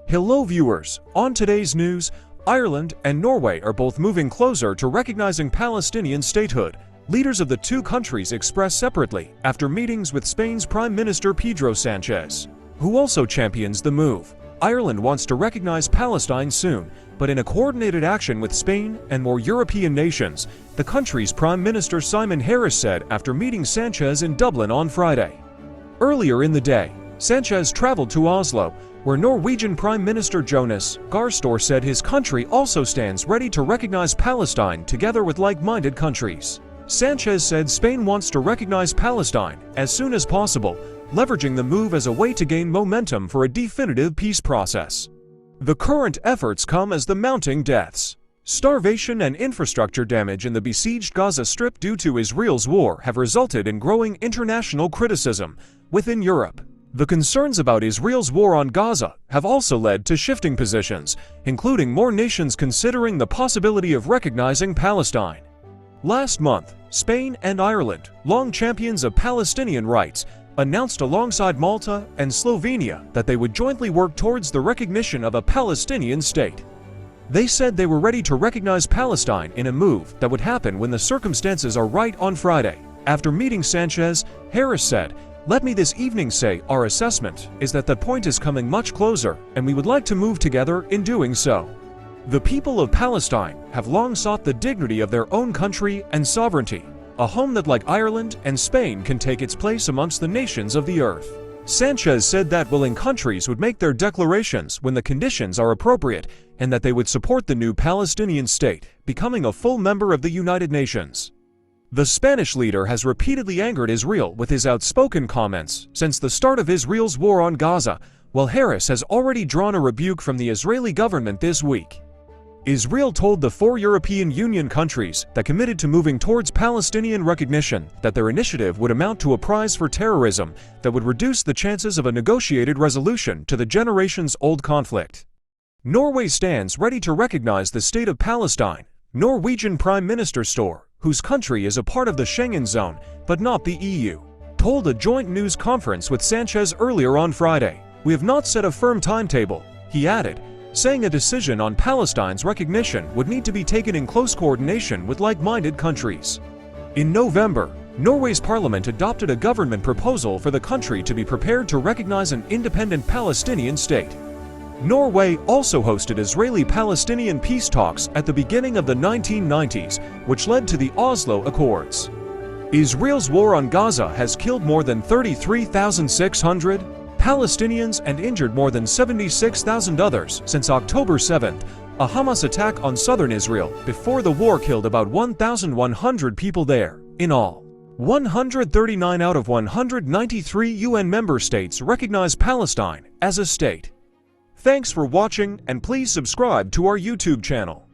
Hello viewers, on today's news, Ireland and Norway are both moving closer to recognizing Palestinian statehood. Leaders of the two countries expressed separately after meetings with Spain's Prime Minister Pedro Sanchez, who also champions the move. Ireland wants to recognize Palestine soon, but in a coordinated action with Spain and more European nations, the country's Prime Minister Simon Harris said after meeting Sanchez in Dublin on Friday. Earlier in the day, Sanchez traveled to Oslo, where Norwegian Prime Minister Jonas Gahr Støre said his country also stands ready to recognize Palestine together with like-minded countries. Sanchez said Spain wants to recognize Palestine as soon as possible, leveraging the move as a way to gain momentum for a definitive peace process. The current efforts come as the mounting deaths, starvation and infrastructure damage in the besieged Gaza Strip due to Israel's war have resulted in growing international criticism within Europe. The concerns about Israel's war on Gaza have also led to shifting positions, including more nations considering the possibility of recognizing Palestine. Last month, Spain and Ireland, long champions of Palestinian rights, announced alongside Malta and Slovenia that they would jointly work towards the recognition of a Palestinian state. They said they were ready to recognize Palestine in a move that would happen when the circumstances are right on Friday. After meeting Sanchez, Harris said, "Let me this evening say our assessment is that point is coming much closer, and we would like to move together in doing so. The people of Palestine have long sought the dignity of their own country and sovereignty, a home that, like Ireland and Spain, can take its place amongst the nations of the earth." Sanchez said that willing countries would make their declarations when the conditions are appropriate, and that they would support the new Palestinian state becoming a full member of the United Nations. The Spanish leader has repeatedly angered Israel with his outspoken comments since the start of Israel's war on Gaza, while Harris has already drawn a rebuke from the Israeli government this week. Israel told the 4 European Union countries that committed to moving towards Palestinian recognition that their initiative would amount to a prize for terrorism that would reduce the chances of a negotiated resolution to the generations-old conflict. Norway stands ready to recognize the state of Palestine. Norwegian Prime Minister Støre, whose country is a part of the Schengen zone but not the EU, told a joint news conference with Sanchez earlier on Friday. "We have not set a firm timetable," he added, saying a decision on Palestine's recognition would need to be taken in close coordination with like-minded countries. In November, Norway's parliament adopted a government proposal for the country to be prepared to recognize an independent Palestinian state. Norway also hosted Israeli-Palestinian peace talks at the beginning of the 1990s, which led to the Oslo Accords. Israel's war on Gaza has killed more than 33,600 Palestinians and injured more than 76,000 others since October 7th, a Hamas attack on southern Israel. Before the war killed about 1,100 people there. In all, 139 out of 193 UN member states recognize Palestine as a state. Thanks for watching, and please subscribe to our YouTube channel.